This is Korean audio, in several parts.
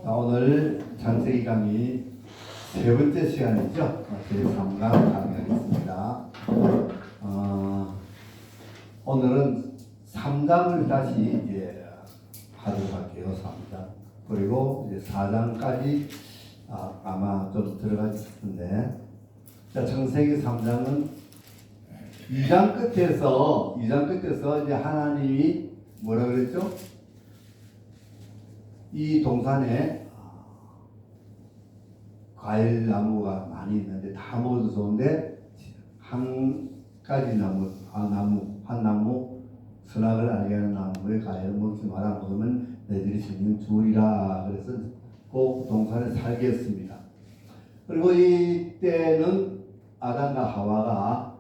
자, 오늘 창세기 강의 세 번째 시간이죠. 제3강 강의하겠습니다. 오늘은 3장을 다시 하도록 할게요. 3장. 그리고 이제 4장까지 아마 좀 들어가지 싶은데, 자, 창세기 3장은 2장 끝에서 이제 하나님이 뭐라 그랬죠? 이 동산에 과일 나무가 많이 있는데 다 먹어도 좋은데 한 가지 나무, 한 나무, 선악을 알게 하는 나무의 과일을 먹지 마라. 먹으면 너희들이 생명 죽으리라. 그래서 꼭 동산에 살게 했습니다. 그리고 이때는 아담과 하와가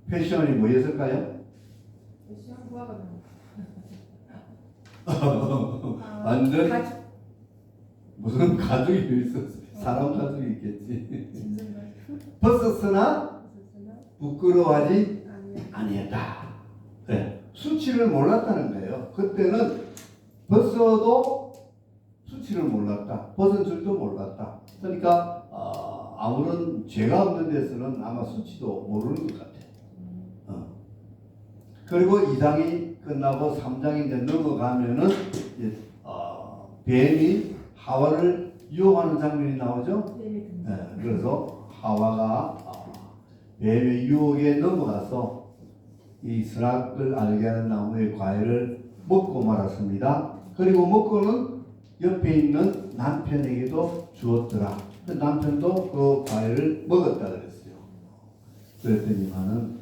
패션이 뭐였을까요? 패션 구하거든요. 완전 무슨 가족이 있었어. 사람 가족이 있겠지. 벗었으나 부끄러워하지 아니었다. 네. 수치를 몰랐다는 거예요. 그때는 벗어도 수치를 몰랐다. 벗은 줄도 몰랐다. 그러니까 아무런 죄가 없는 데서는 아마 수치도 모르는 것 같아요. 그리고 2장이 끝나고 3장이 이제 넘어가면은 이제 뱀이 하와를 유혹하는 장면이 나오죠. 네, 그래서 하와가 뱀의 유혹에 넘어가서 이 선악을 알게 하는 나무의 과일을 먹고 말았습니다. 그리고 먹고는 옆에 있는 남편에게도 주었더라. 남편도 그 과일을 먹었다 그랬어요. 그랬더니만은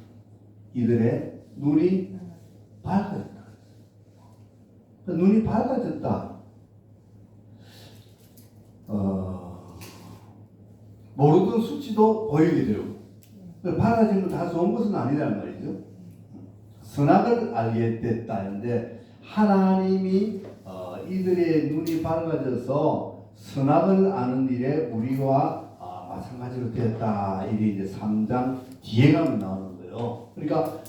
이들의 눈이 밝아졌다. 눈이 밝아졌다. 모르던 수치도 보이게 되고, 밝아지면 다 좋은 것은 아니란 말이죠. 선악을 알게 됐다는데, 하나님이 이들의 눈이 밝아져서 선악을 아는 일에 우리와 마찬가지로 됐다. 이게 이제 3장 뒤에 가면 나오는 거예요. 그러니까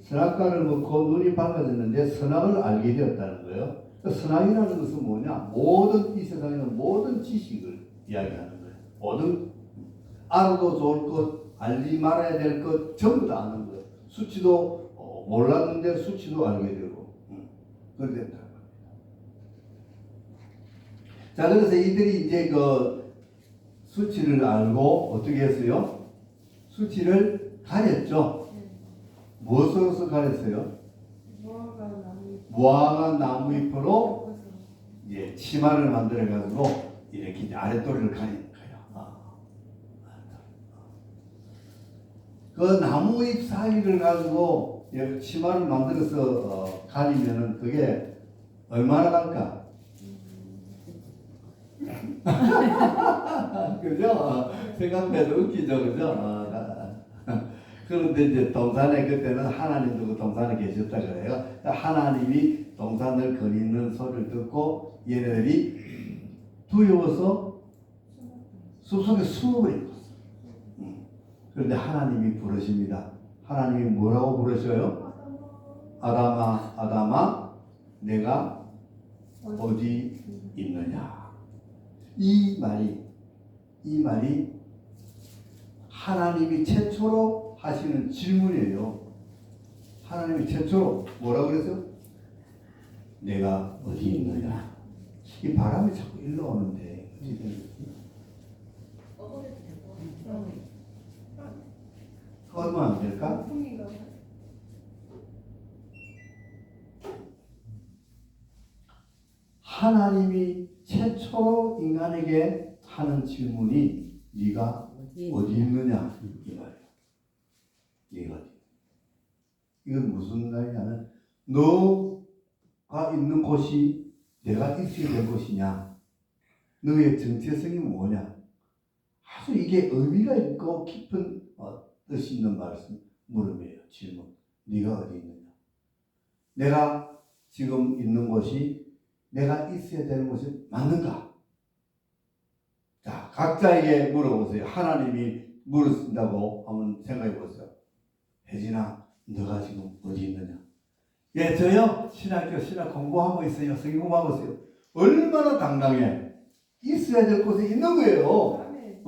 선악과를 먹고 눈이 밝아졌는데 선악을 알게 되었다는 거예요. 선악이라는 것은 뭐냐? 이 세상에 있는 모든 지식을 이야기하는 거예요. 모든 알아도 좋을 것, 알지 말아야 될 것 전부 다 아는 거예요. 수치도 몰랐는데 수치도 알게 되고 그렇게 됐다는 겁니다. 자, 그래서 이들이 이제 그 수치를 알고 어떻게 했어요? 수치를 가렸죠. 무엇으로서 가렸어요? 무화과 나무 잎으로 치마를 만들어 가지고 이렇게 아랫도리를 가리는 거예요. 그 나무 잎 사이를 가지고 치마를 만들어서 가리면은 그게 얼마나 갈까? 그죠? 생각해도 웃기죠, 그죠? 그런데 이제 동산에 그때는 하나님도 그 동산에 계셨다 그래요. 하나님이 동산을 거리는 소리를 듣고 얘네들이 두려워서 숲속에 숨어버렸어요. 그런데 하나님이 부르십니다. 하나님이 뭐라고 부르셔요? 아담아, 내가 어디 있느냐? 이 말이 하나님이 최초로 하시는 질문이에요. 하나님이 최초로 뭐라고 그랬어요? 내가 어디 있느냐? 이 바람이 자꾸 일로 오는데 어디 있는지. 꺼면 안 될까? 하나님이 최초로 인간에게 하는 질문이 네가 어디 있느냐 이 말이에요. 네가 어디? 이건 무슨 말이냐면 너가 있는 곳이 내가 있어야 될 곳이냐? 너의 정체성이 뭐냐? 아주 이게 의미가 있고 깊은 뜻이 있는 물음이에요. 질문. 네가 어디 있느냐? 내가 지금 있는 곳이 내가 있어야 되는 곳이 맞는가? 자, 각자에게 물어보세요. 하나님이 물으신다고 한번 생각해 보세요. 혜진아, 너가 지금 어디 있느냐? 예, 저요? 신학 공부하고 있어요. 성경 공부하고 있어요. 얼마나 당당해. 있어야 될 곳에 있는 거예요. 아멘.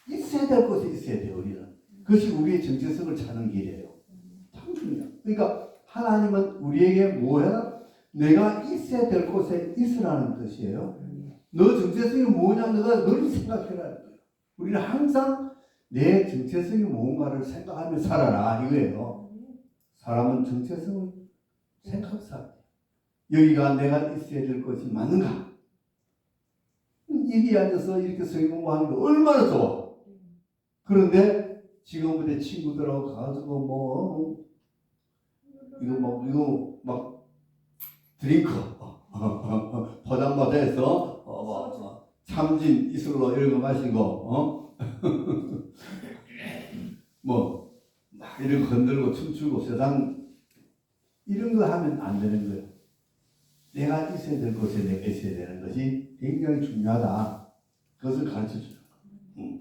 있어야 될 곳에 있어야 돼요, 우리는. 그것이 우리의 정체성을 찾는 길이에요. 참 중요해요. 그러니까 하나님은 우리에게 뭐야? 내가 있어야 될 곳에 있으라는 뜻이에요. 너 정체성이 뭐냐? 너가 늘 생각해라. 우리는 항상 내 정체성이 뭔가를 생각하며 살아라 이거예요. 사람은 정체성을 생각하고 살아요. 여기가 내가 있어야 될 것이 맞는가? 여기 앉아서 이렇게 성경 공부하는 게 얼마나 좋아. 그런데 지금부터 친구들하고 가지고 이거 막 드링크 포장마차 해서 참진 이슬로 이런 거 마시고 막 이런 거 흔들고 춤추고 세상 이런 거 하면 안 되는 거예요. 내가 있어야 될 곳에 내가 있어야 되는 것이 굉장히 중요하다. 그것을 가르쳐 주는 거예요.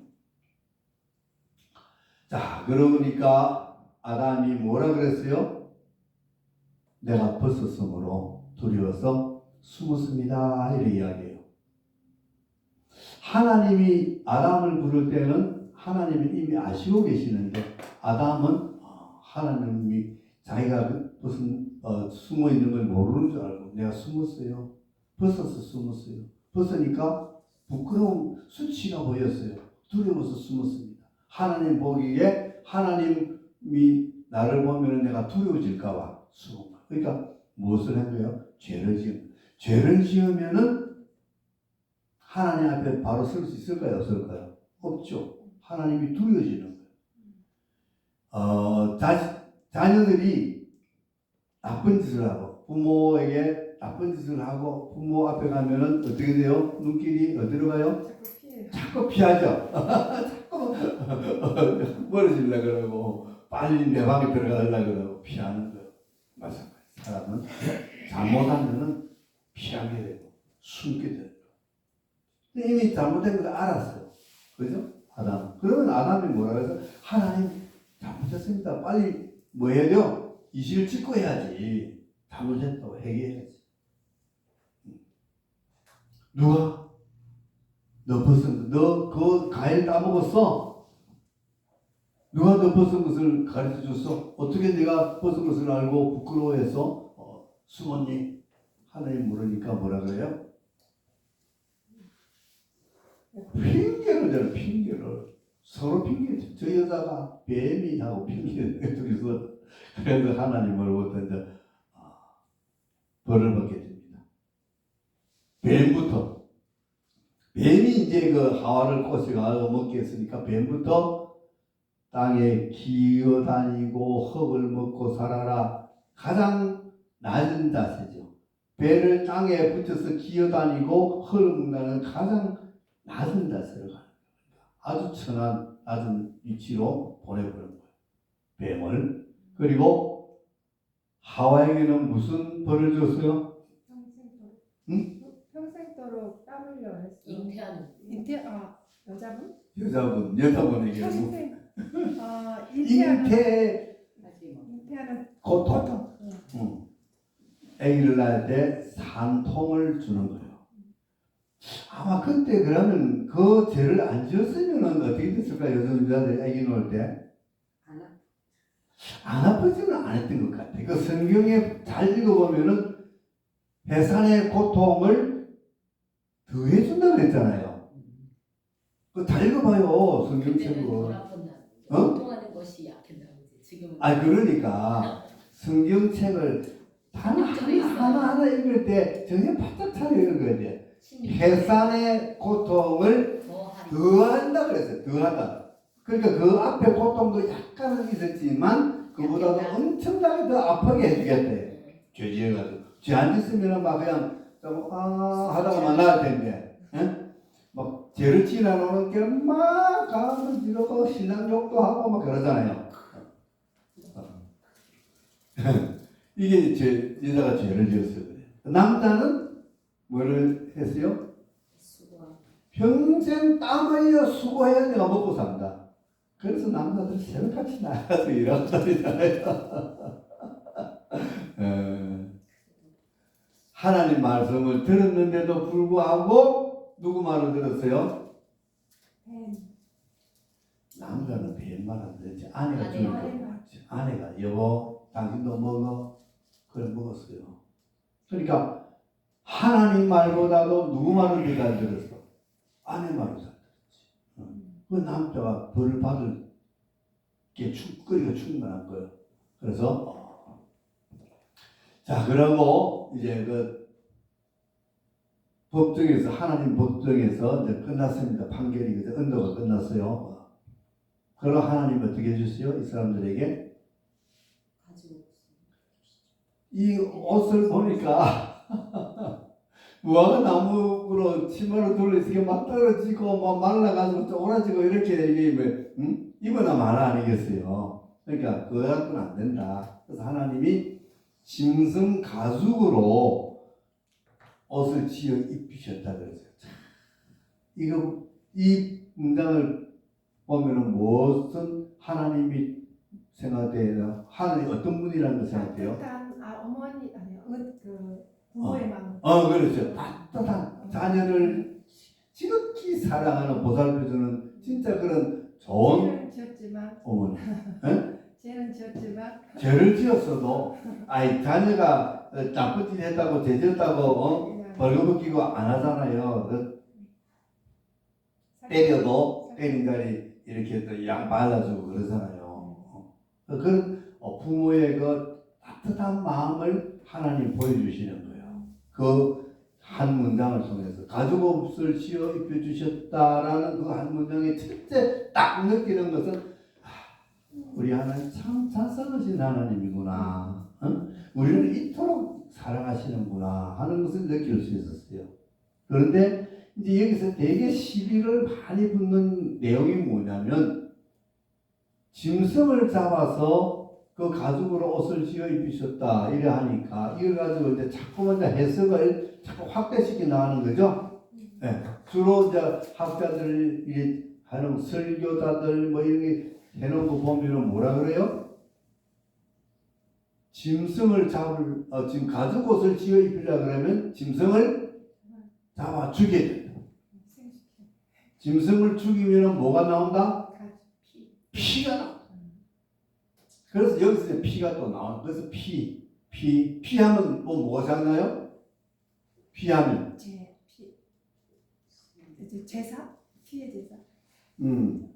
자, 그러니까 아담이 뭐라 그랬어요? 내가 벗었으므로 두려워서 숨었습니다. 이렇게 이야기해요. 하나님이 아담을 부를 때는 하나님이 이미 아시고 계시는데 아담은 하나님이 자기가 무슨 숨어 있는 걸 모르는 줄 알고 내가 숨었어요. 벗어서 숨었어요. 벗으니까 부끄러움, 수치가 보였어요. 두려워서 숨었습니다. 하나님 보기에 하나님이 나를 보면 내가 두려워질까 봐 숨은 거예요. 그러니까 무엇을 한 거예요? 죄를 지으면. 죄를 지으면은 하나님 앞에 바로 설 수 있을까요? 없을까요? 없죠. 하나님이 두려워지는 거예요. 자녀들이 나쁜 짓을 하고 부모에게 나쁜 짓을 하고 부모 앞에 가면은 어떻게 돼요? 눈길이 어디로 가요? 자꾸 피하죠. 자꾸 멀어지려고 그러고 빨리 내 방에 들어가려고 그러고 피하는 거예요. 마찬가지. 사람은 잘못하면은 피하게 되고 숨게 되고 이미 잘못된 걸 알았어요. 그죠? 아담. 그러면 아담이 뭐라 그래서 하나님 잘못했습니다. 빨리 뭐 해야 돼요? 이실을 짓고 해야지. 잘못했다고 회개해야지. 누가? 너 벗은 너 그 과일 따먹었어? 누가 너 벗은 것을 가르쳐 줬어? 어떻게 네가 벗은 것을 알고 부끄러워해서 숨었니? 하나님 물으니까 뭐라 그래요? 핑계를 대요. 핑계를 서로 핑계. 저 여자가 뱀이 하고 핑계를 둘이서 그래서 하나님으로부터 이제 벌을 받게 됩니다. 뱀부터 뱀이 이제 그 하와를 꼬셔가지고 먹게 했으니까 뱀부터 땅에 기어다니고 흙을 먹고 살아라. 가장 낮은 자세죠. 배를 땅에 붙여서 기어다니고 흙을 먹는다는 가장 낮은 자세로 가는 거예요. 아주 천한 낮은 위치로 보내버린 거예요. 뱀을. 그리고 하와에게는 무슨 벌을 줬어요? 평생도록 땀 흘려 했어. 잉태하는 여자분에게 여자분에게 잉태하는 고통. 아기를 낳을 때 산통을 주는 거예요. 아마 그때 그러면 그 죄를 안 지었으면 어떻게 됐을까요? 여자들이 아기 낳을 때? 안 아프지는 않았던 것 같아요. 그 성경에 잘 읽어보면은 해산의 고통을 더해준다고 그랬잖아요. 그 잘 읽어봐요, 성경책을. 고통하는 것이 약했다고 지금은. 그러니까 성경책을 하나 읽을 때 정신 바짝 차려 읽어야 돼. 해산의 고통을 더한다 그랬어요. 더한다. 그러니까 그 앞에 고통도 약간은 있었지만 그보다도 엄청나게 더 아프게 해주겠대. 죄 지어가지고. 죄 안 짓으면 막 그냥 하다가 나을 텐데. 막 죄를 지나놓는 게 막 가서 지르고 신랑 욕도 하고 막 그러잖아요. 이게 여자가 죄를 지었어요. 남자는 뭐를 했어요? 평생 땀 흘려 수고해야 내가 먹고 산다. 그래서 남자들 새벽같이 나가서 일하고 다니잖아요. 하나님 말씀을 들었는데도 불구하고 누구 말을 들었어요? 남자는 뱀 말 안 듣지. 아내가 주는 거 먹었지. 아내가 여보 당신도 먹어. 그래 먹었어요. 그러니까 하나님 말보다도 누구 말을 더 잘 들었어? 아내 말을 잘 들었지. 그 남자가 벌을 받을 게 거리가 충분한 거예요. 그래서 자 그러고 이제 그 법정에서 하나님 법정에서 이제 끝났습니다. 판결이 이제 언도가 끝났어요. 그럼 하나님 어떻게 해주세요? 이 사람들에게 이 옷을 보니까 무화과 나무로 치마로 둘러있으니까 막 떨어지고 막 말라가지고 쪼그라지고 이렇게 이게 입어나 마나 아니겠어요? 그러니까 그거 갖고는 안 된다. 그래서 하나님이 짐승 가죽으로 옷을 지어 입히셨다 그랬어요. 이 문장을 보면은 무엇은 하나님이 생각돼요? 하나님 어떤 분이라는 걸 생각돼요? 어머니 아니요 그 부모의 마음. 그렇죠. 따뜻한 자녀를 지극히 사랑하는 보살펴주는 진짜 그런 좋은 죄는 지었지만 어머니. 죄는 지었지만 죄를 지었어도 자녀가 나쁜 짓 했다고 죄 지었다고 벌거벗기고 안 하잖아요. 때려도 때린 자리 이렇게 또 양 발라주고 그러잖아요. 그런 부모의 그 따뜻한 마음을 하나님 보여주시는 거예요. 그 한 문장을 통해서 가죽옷을 지어 입혀주셨다라는 그 한 문장의 첫째 딱 느끼는 것은 우리 하나님 참 자상하신 하나님이구나. 우리를 이토록 사랑하시는구나 하는 것을 느낄 수 있었어요. 그런데 이제 여기서 되게 시비를 많이 붙는 내용이 뭐냐면 짐승을 잡아서 그 가죽으로 옷을 지어 입히셨다 이래 하니까 이걸 가지고 이제 자꾸만 해석을 자꾸 확대시켜 나가는 거죠. 네. 주로 이제 학자들 하는 설교자들 뭐 이런 게 해놓은 거 보면은 뭐라 그래요? 짐승을 지금 가죽옷을 지어 입히려 그러면 짐승을 잡아 죽여야 된다. 짐승을 죽이면 뭐가 나온다? 피가 나온다. 그래서 여기서 이제 피가 또 나와요. 그래서 피하면 뭐가 생각나요? 피하면 제사? 피의 제사?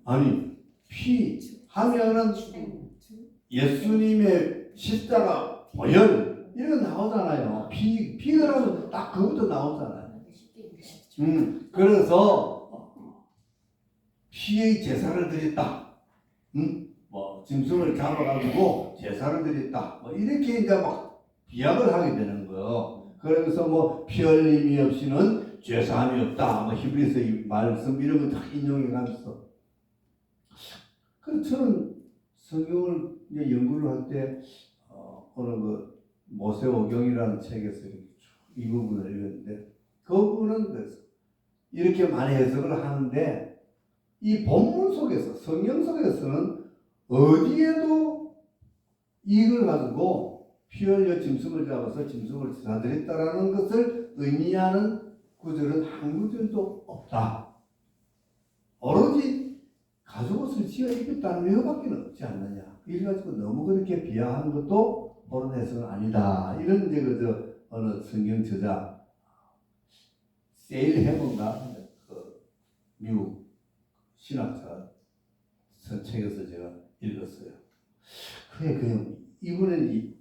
아니 피 하면은 예수님의 십자가 보혈 이런 거 나오잖아요. 피가 나면 딱 그것도 나오잖아요. 그래서 피의 제사를 드렸다. 뭐 짐승을 잡아가지고 제사를 드렸다. 뭐 이렇게 이제 막 비약을 하게 되는 거예요. 그래서 뭐 피 흘림이 없이는 죄사함이 없다. 뭐 히브리서 이 말씀 이런 거 다 인용해가면서. 그래서 저는 성경을 이제 연구를 할 때 어느 그 모세오경이라는 책에서 이 부분을 읽었는데 그 부분은 이렇게 많이 해석을 하는데 이 본문 속에서 성경 속에서는 어디에도 이걸 가지고 피 흘려 짐승을 잡아서 짐승을 제사드렸다라는 것을 의미하는 구절은 한 구절도 없다. 오로지 가죽옷을 지어 입혔다는 외우밖에 없지 않느냐. 이래가지고 너무 그렇게 비하하는 것도 옳은 해석은 아니다. 이런 이제 어느 성경 저자 세일 해먼가 그 미국 신학자 책에서 제가 읽었어요. 그래 이번에 이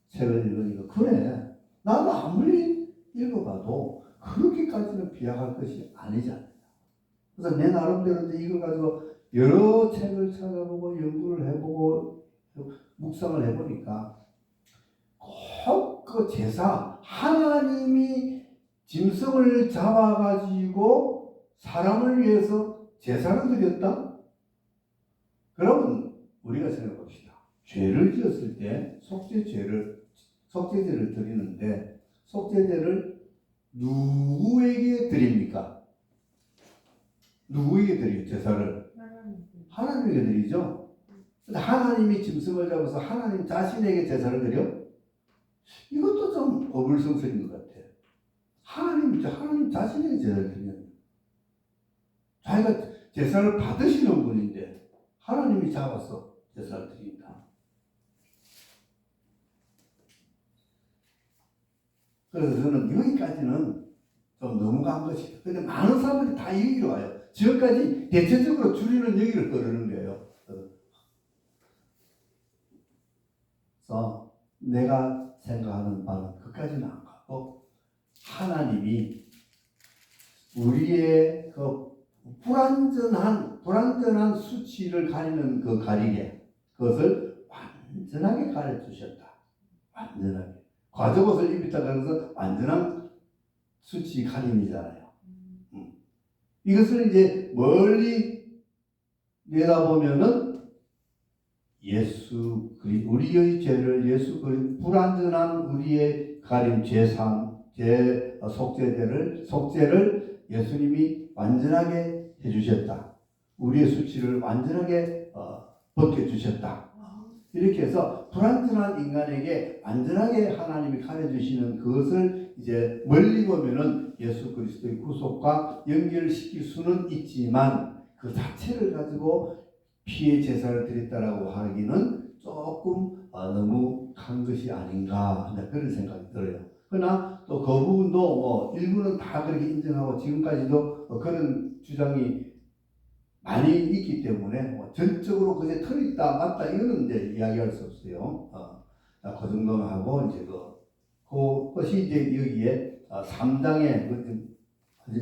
책을 읽으니까 그래 나도 아무리 읽어봐도 그렇게까지는 비약할 것이 아니지 않느냐. 그래서 내 나름대로 이제 이걸 가지고 여러 책을 찾아보고 연구를 해보고 묵상을 해보니까 꼭 그 제사 하나님이 짐승을 잡아가지고 사람을 위해서 제사를 드렸다? 그러면 우리가 생각해 봅시다. 죄를 지었을 때 속죄제를 드리는데 속죄제를 누구에게 드립니까? 누구에게 드려요? 제사를? 하나님에게 드리죠. 근데 하나님이 짐승을 잡아서 하나님 자신에게 제사를 드려? 이것도 좀 어불성설인 것 같아요. 하나님 자신의 제사를 드리는, 자기가 제사를 받으시는 분인데 하나님이 잡아서 제사를 드린다. 그래서 저는 여기까지는 좀 넘어간 것이, 근데 많은 사람들이 다 여기로 와요. 지금까지 대체적으로 줄이는 여기를 거르는 거예요. 그래서 내가 생각하는 바는 그까지는 안 가고, 하나님이 우리의 그 불완전한 수치를 가리는 그 가리개, 그것을 완전하게 가르치셨다. 완전하게. 과적옷을 입었다 그래서 완전한 수치 가림이잖아요. 이것을 이제 멀리 내다보면은 우리의 죄를 예수 그리스도, 불완전한 우리의 가림, 속죄를 예수님이 완전하게 해주셨다. 우리의 수치를 완전하게 벗겨주셨다. 이렇게 해서 불완전한 인간에게 완전하게 하나님이 가려주시는 그것을 이제 멀리 보면은 예수 그리스도의 구속과 연결시킬 수는 있지만, 그 자체를 가지고 피의 제사를 드렸다라고 하기는 조금 너무 큰 것이 아닌가, 그런 생각이 들어요. 그러나 또 그 부분도 뭐 일부는 다 그렇게 인정하고 지금까지도 그런 주장이 많이 있기 때문에 뭐 전적으로 그게 틀리다 맞다 이거는 이제 이야기할 수 없어요. 그 정도는 하고, 이제 그것이 이제 여기에 3장의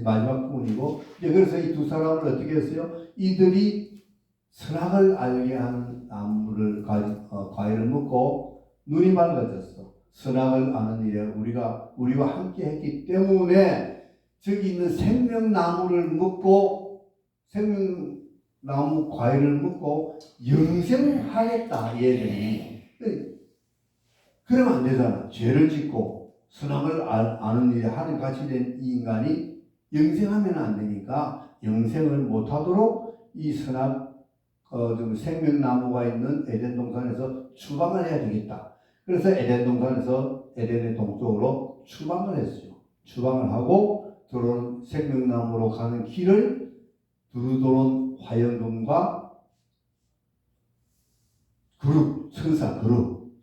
마지막 부분이고, 이제 그래서 이 두 사람을 어떻게 했어요? 이들이 선악을 알게 하는 과일을 먹고 눈이 밝아졌어. 선악을 아는 일에 우리와 함께 했기 때문에 저기 있는 생명나무를 먹고, 생명나무 과일을 먹고 영생하겠다, 얘들이. 그러면 안 되잖아. 죄를 짓고 선악을 아는 일에 하는 같이 된 이 인간이 영생하면 안 되니까, 영생을 못하도록 이 생명나무가 있는 에덴 동산에서 추방을 해야 되겠다. 그래서 에덴 동산에서 에덴의 동쪽으로 추방을 했어요. 추방을 하고 들어온 생명나무로 가는 길을 두루도는 화영금과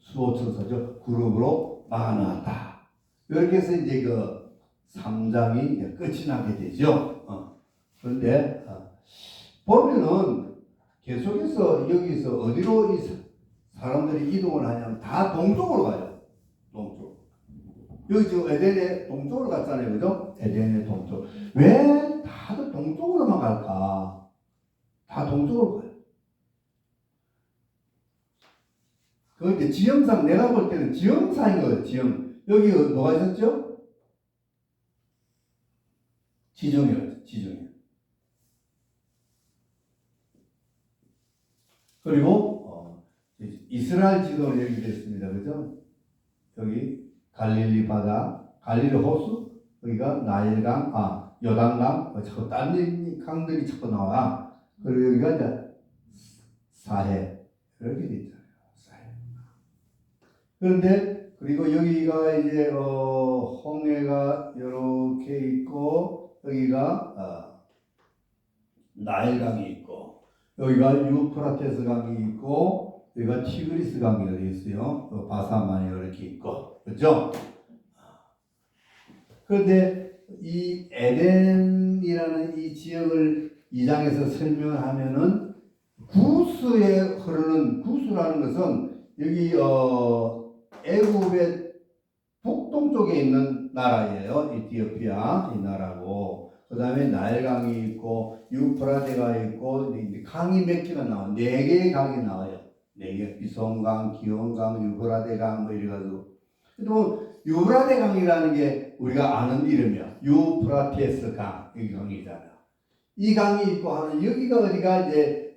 수호천사죠. 그룹으로 막아놨다. 이렇게 해서 이제 그 3장이 끝이 나게 되죠. 그런데 보면은 계속해서 여기서 어디로 이 사람들이 이동을 하냐면 다 동쪽으로 가요. 동쪽. 여기 지금 에덴의 동쪽으로 갔잖아요. 그죠? 에덴의 동쪽. 왜 다들 동쪽으로만 갈까? 다 동쪽으로 가요. 그 이제 지형상, 내가 볼 때는 지형상인 거예요. 지형. 여기 뭐가 있었죠? 지중해요. 지중해. 그리고 이스라엘 지도는 여기 됐습니다. 그죠? 여기 갈릴리 바다, 갈릴리 호수, 여기가 나일강, 요단강, 자꾸 딴 강들이 자꾸 나와. 그리고 여기가 이제 사해. 이렇게 돼 있잖아요. 사해. 그런데, 그리고 여기가 이제, 홍해가 이렇게 있고, 여기가, 나일강이 있고, 여기가 유프라테스 강이 있고, 여기가 티그리스 강이 어디 있어요? 바사만이 이렇게 있고, 그렇죠? 그런데 이 에덴이라는 이 지역을 2장에서 설명을 하면은 구스라는 것은 여기 애굽의 북동쪽에 있는 나라예요. 이티오피아 이 나라고. 그 다음에 나일강이 있고 유프라테가 있고 강이 몇 개가 나와요. 4개의 강이 나와요. 4개. 비송강, 기온강, 유프라테강 뭐 이래가지고. 또 유프라테강이라는 게 우리가 아는 이름이야. 유프라테스 강. 이 강이잖아요. 이 강이 있고 하는 여기가 어디가 이제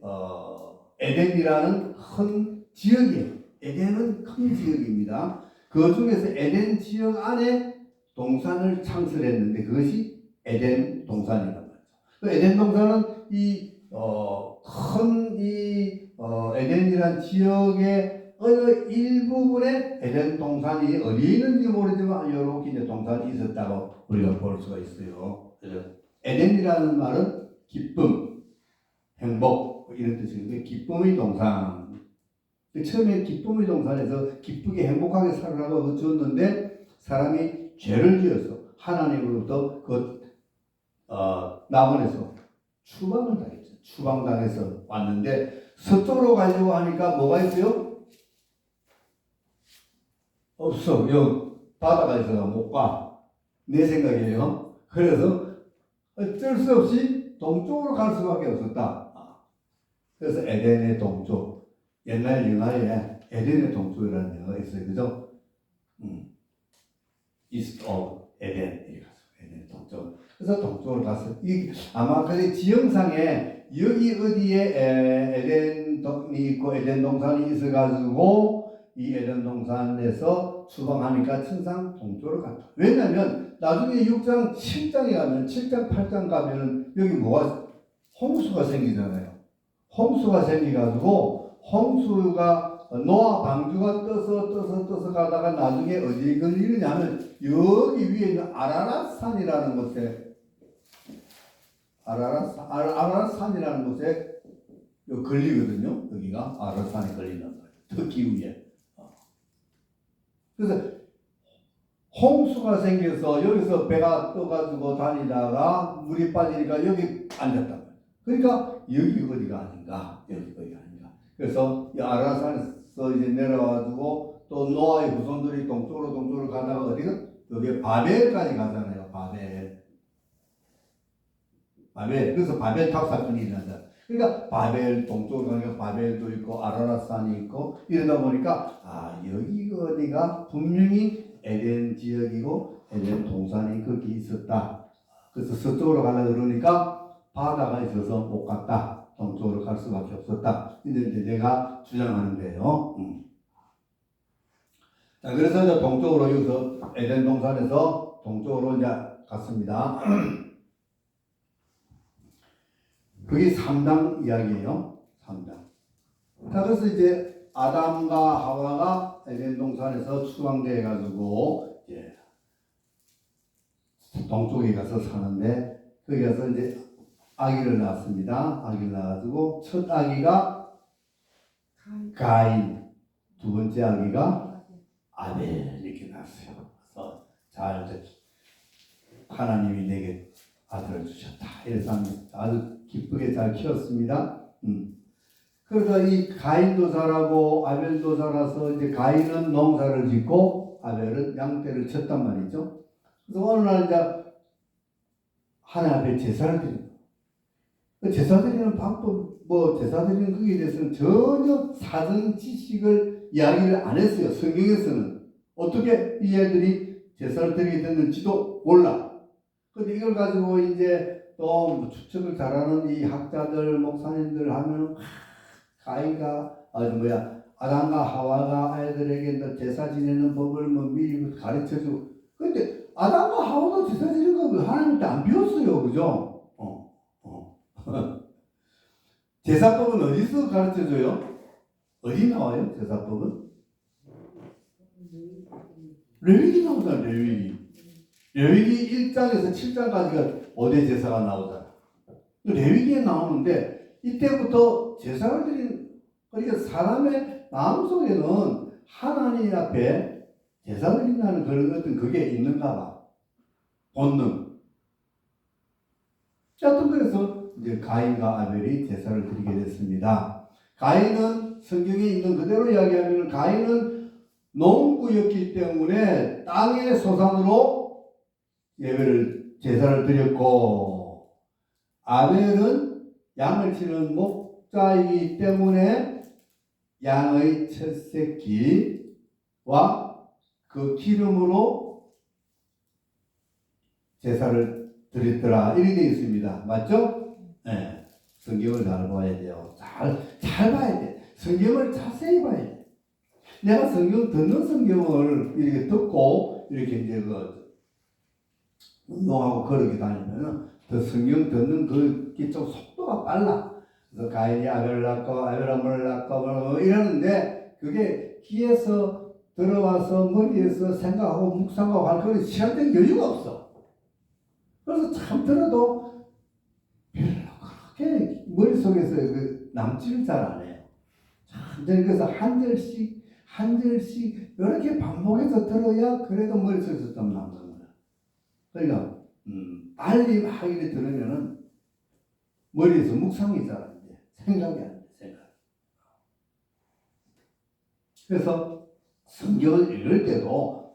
에덴이라는 큰 지역이에요. 에덴은 큰 지역입니다. 그 중에서 에덴 지역 안에 동산을 창설했는데 그것이 에덴 동산이라는 거죠. 그 에덴 동산은 큰 에덴이란 지역의 어느 일부분의 에덴 동산이 어디 있는지 모르지만 이렇게 이제 동산이 있었다고 우리가 볼 수가 있어요. 그래서 에덴이라는 말은 기쁨, 행복 이런 뜻인데 기쁨의 동산. 처음에 기쁨의 동산에서 기쁘게 행복하게 살으라고 주었는데 사람이 죄를 지어서 하나님으로부터 남원에서 추방을 당했죠. 추방당해서 왔는데 서쪽으로 가려고 하니까 뭐가 있어요? 없어. 여기 바다가 있어서 못 가. 내 생각이에요. 그래서 어쩔 수 없이 동쪽으로 갈 수밖에 없었다. 그래서 에덴의 동쪽. 옛날 영화에 에덴의 동쪽이라는 영화가 있어요. 그죠? East of Eden. 에덴의 동쪽. 그래서 동쪽으로 가서 아마 그 지형상에 여기 어디에 에덴이 있고 에덴 동산이 있어가지고 이 에덴 동산에서 추방하니까 천상 동쪽으로 갔다. 왜냐하면 나중에 6장, 7장에 가면 7장, 8장 가면은 여기 뭐가 홍수가 생기잖아요. 홍수가 생기가지고 홍수가 노아 방주가 떠서 가다가 나중에 어디에 걸리느냐면 여기 위에 있는 아라랏산이라는 곳에 아라랏산이라는 곳에 걸리거든요. 여기가 아라랏산에 걸리는 거예요. 터키 위에. 그래서 홍수가 생겨서 여기서 배가 떠가지고 다니다가 물이 빠지니까 여기 앉았다. 그러니까 여기 어디가 아닌가, 여기 어디가 아닌가. 그래서 이 아라산에서 이제 내려와가지고 또 노아의 후손들이 동쪽으로 가다가 어디가 여기 바벨까지 가잖아요. 바벨. 그래서 바벨 탑 사건이 일어난다. 그러니까 바벨 동쪽으로 가니까 바벨도 있고 아라랏산이 있고 이러다 보니까 여기 어디가 분명히 에덴 지역이고 에덴 동산이 거기 있었다. 그래서 서쪽으로 가려고 그러니까 바다가 있어서 못 갔다. 동쪽으로 갈 수밖에 없었다. 이제 내가 주장하는 거예요. 자, 그래서 이제 동쪽으로 여기서 에덴 동산에서 동쪽으로 이제 갔습니다. 그게 3장 이야기예요. 3장. 자, 그래서 이제 아담과 하와가 에덴 동산에서 추방돼 가지고 이제 동쪽에 가서 사는데 거기 가서 이제 아기를 낳았습니다. 아기를 낳아가지고 첫 아기가 가인, 두 번째 아기가 아벨 이렇게 낳았어요. 그래서 잘 하나님이 내게 아들을 주셨다. 이래서 아주 기쁘게 잘 키웠습니다. 그러니까 이 가인도 자라고 아벨도 자라서 이제 가인은 농사를 짓고 아벨은 양떼를 쳤단 말이죠. 그래서 어느 날 이제 하나님 앞에 제사를 드립니다. 제사 드리는 방법, 제사 드리는 거기에 대해서는 전혀 사전 지식을 이야기를 안 했어요. 성경에서는. 어떻게 이 애들이 제사를 드리게 됐는지도 몰라. 근데 이걸 가지고 이제 또 추측을 잘하는 이 학자들, 목사님들 하면, 가인과, 아담과 하와가 아이들에게 제사 지내는 법을 미리 가르쳐 주고. 근데 아담과 하와도 제사 지내는 거 하나님한테 안 배웠어요. 그죠? 제사법은 어디서 가르쳐줘요? 어디 나와요? 제사법은? 레위기 나오잖아. 레위기 1장에서 7장까지가 5대 제사가 나오잖아. 레위기에 나오는데 이때부터 제사를 드리는, 그러니까 사람의 마음속에는 하나님 앞에 제사 드린다는 그런 어떤 그게 있는가 봐. 본능. 자, 그래서 이제 가인과 아벨이 제사를 드리게 됐습니다. 가인은 성경에 있는 그대로 이야기하면 가인은 농부였기 때문에 땅의 소산으로 제사를 드렸고, 아벨은 양을 치는 목자이기 때문에 양의 첫 새끼와 그 기름으로 제사를 드렸더라. 이렇게 되어 있습니다. 맞죠? 네. 성경을 잘 봐야 돼요. 잘 봐야 돼. 성경을 자세히 봐야 돼. 내가 듣는 성경을 이렇게 듣고, 이렇게 이제 운동하고 걸어게 다니면, 더 성경 듣는 그게 좀 속도가 빨라. 그래서 가인이 아벨을 낳고, 아벨이 아물을 낳고, 이러는데, 그게 귀에서 들어와서 머리에서 생각하고 묵상하고 할 그런 시간적 여유가 없어. 그래서 참 들어도 별로 그렇게 머릿속에서 그 남지를 잘 안 해요. 천천히 그래서 한 절씩 이렇게 반복해서 들어야 그래도 머릿속에서 좀 남는 거야. 그러니까 빨리 막 이렇게 들으면은 머리에서 묵상이 잘 안 돼. 생각이 안 돼. 생각. 그래서 성경을 읽을 때도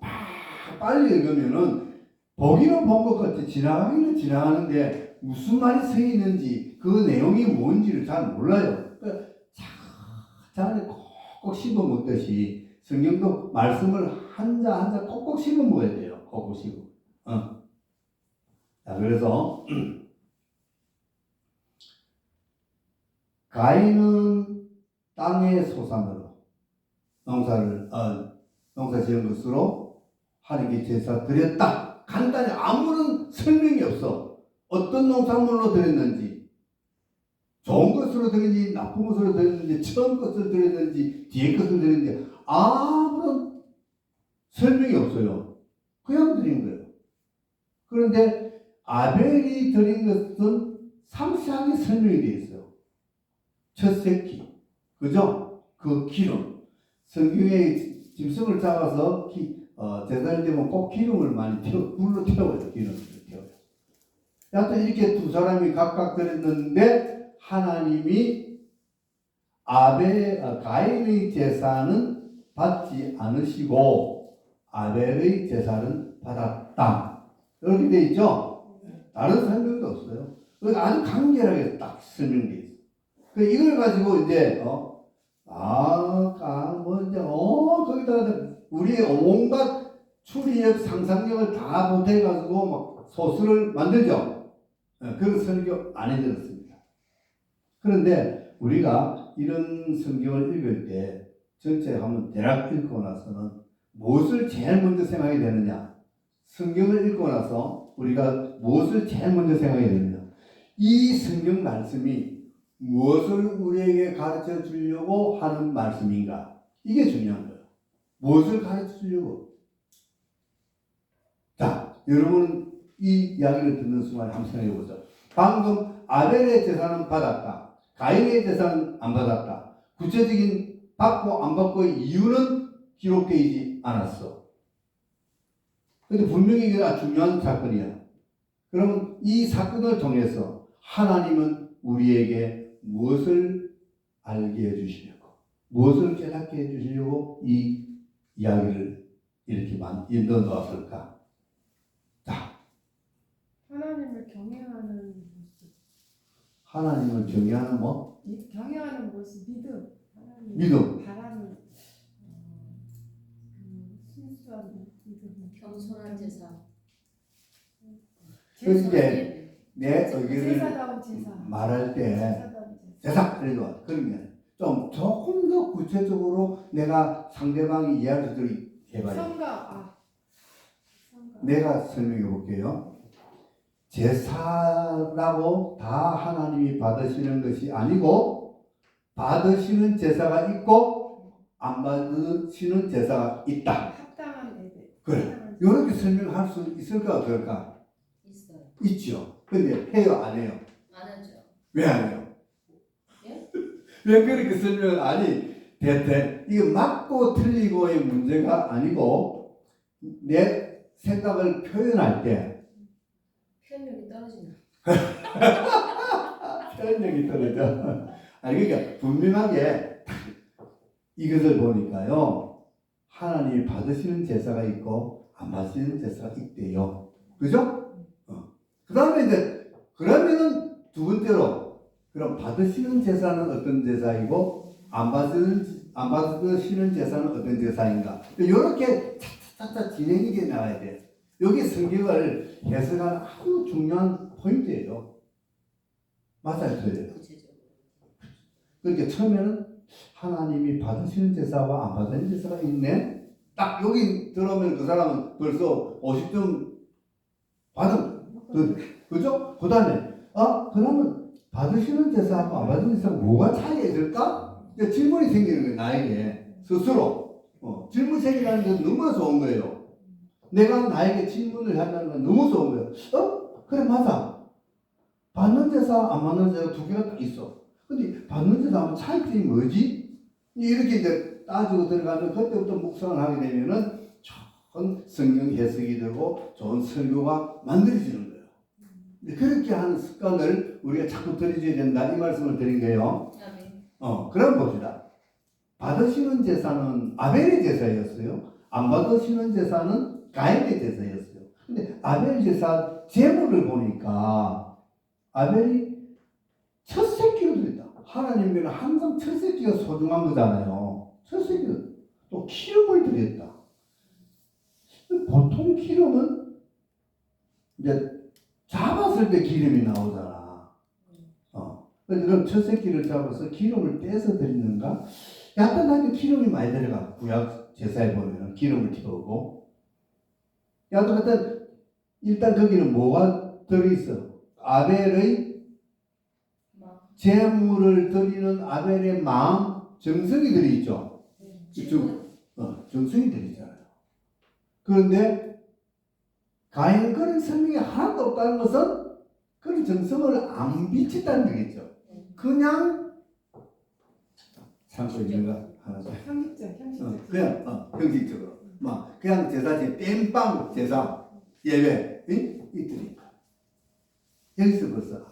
빨리 읽으면은 보기는 본 것 같아. 지나가기는 지나가는데 무슨 말이 써 있는지 그 내용이 뭔지를 잘 몰라요. 그러니까 잔에 꼭꼭 씹어 먹듯이 성경도 말씀을 한자 한자 꼭꼭 씹어 먹어야 돼요. 꼭꼭 씹어. 자, 그래서 가인은 땅의 소산으로 농사 지은 것으로 하나님께 제사 드렸다. 간단히 아무런 설명이 없어. 어떤 농산물로 드렸는지, 좋은 것으로 드렸는지, 나쁜 것으로 드렸는지, 처음 것을 드렸는지, 뒤에 것을 드렸는지 아무런 설명이 없어요. 그냥 드린 거예요. 그런데 아벨이 드린 것은 상세하게 설명이 되어 있어요. 첫 새끼, 그죠? 그 기름. 성경에 짐승을 잡아서 제사를 되면 꼭 기름을 많이 불로 태워요. 기름을 태워요. 여하튼 이렇게 두 사람이 각각 드렸는데 하나님이 가인의 제사는 받지 않으시고 아벨의 제사는 받았다. 이렇게 돼 있죠? 다른 설명도 없어요. 아주 간결하게 딱 설명돼 있어요. 이걸 가지고 이제 거기다가 우리의 온갖 추리력, 상상력을 다 보태가지고 막 소설을 만들죠. 그런 설교 안 해드렸습니다. 그런데 우리가 이런 성경을 읽을 때 전체 한번 대략 읽고 나서는 무엇을 제일 먼저 생각이 되느냐? 성경을 읽고 나서 우리가 무엇을 제일 먼저 생각이 되느냐? 이 성경 말씀이 무엇을 우리에게 가르쳐 주려고 하는 말씀인가? 이게 중요한 거예요. 무엇을 가르쳐 주려고? 자, 여러분 이 이야기를 듣는 순간 한번 생각해 보죠. 방금 아벨의 제사는 받았다. 가인의 제사는 안 받았다. 구체적인 받고 안 받고의 이유는 기록되지 않았어. 근데 분명히 이게 중요한 사건이야. 그러면 이 사건을 통해서 하나님은 우리에게 무엇을 알게 해주시려고, 무엇을 깨닫게 해주시려고 이 이야기를 이렇게 넣어 놓았을까? 자, 하나님을 경외하는 모습. 하나님을 경외하는 뭐? 경외하는 모습, 믿음. 하나님 믿음. 바라는 순수한 믿음. 겸손한 제사. 그런데 내 의견을 제사다운 제사. 말할 때 제사다운 제사 그래도 그러면 좀 조금 더 구체적으로 내가 상대방이 이해할 수 있도록 해봐요. 성가. 내가 설명해 볼게요. 제사라고 다 하나님이 받으시는 것이 아니고 받으시는 제사가 있고 안 받으시는 제사가 있다. 합당한 예배. 그래. 이렇게 설명할 수 있을까 없을까? 있어요. 있죠. 근데 해요 안 해요? 안 하죠. 왜 안 해요? 예? 왜 그렇게 설명을 대체 이거 맞고 틀리고의 문제가 아니고 내 생각을 표현할 때 표현력이 떨어진다. 표현력이 떨어져. 아니 그러니까 분명하게 이것을 보니까요 하나님이 받으시는 제사가 있고 안 받으시는 제사가 있대요. 그죠? 그 다음에 이제 그러면은 두 번째로 그럼 받으시는 제사는 어떤 제사이고 안 받으시는 제사는 어떤 제사인가? 이렇게 차차차차 진행이 돼 나가야 돼. 여기 성경을 해석하는 아주 중요한 포인트예요. 맞아요, 그래요. 구체적으로. 그러니까 처음에는 하나님이 받으시는 제사와 안 받으시는 제사가 있네. 딱 여기 들어오면 그 사람은 벌써 50점 받은 그죠? 그 다음에 그러면 받으시는 제사하고 안 받으시는 제사가 뭐가 차이가 있을까? 질문이 생기는 거예요, 나에게 스스로. 질문색이라는 건 너무 좋은 거예요. 내가 나에게 질문을 한다는 건 너무 좋은 거예요. 그래 맞아. 받는 제사 안 받는 제사 두 개가 딱 있어. 근데 받는 제사하면 차이점이 뭐지? 이렇게 이제 따지고 들어가면 그때부터 묵상을 하게 되면은 좋은 성경 해석이 되고 좋은 설교가 만들어지는 거예요. 그렇게 하는 습관을 우리가 자꾸 들여줘야 된다 이 말씀을 드린 거예요. 아멘. 그럼 봅시다. 받으시는 제사는 아벨의 제사였어요. 안 받으시는 제사는 가인의 제사였어요. 근데 아벨 제사 제물을 보니까 아벨이 첫 새끼를 드렸다. 하나님께는 항상 첫 새끼가 소중한 거잖아요. 첫 새끼는 또 기름을 드렸다. 보통 기름은 이제 잡았을 때 기름이 나오잖아. 그럼 첫 새끼를 잡아서 기름을 빼서 드리는가? 약간 나한테 기름이 많이 들어가. 구약 제사에 보면 기름을 튀어오고. 약간 일단 거기는 뭐가 들어있어? 아벨의 제물을 드리는 아벨의 마음, 정성이 들어있죠. 정성이 들어있잖아요. 그런데 가인은 그런 성명이 하나도 없다는 것은 그런 정성을 안 비쳤다는 얘기죠. 그냥 참고 있는 거 하나 더. 형식적. 그냥 형식적으로 막 그냥 제사지 땜빵 제사 예배 이들이 여기서 벌써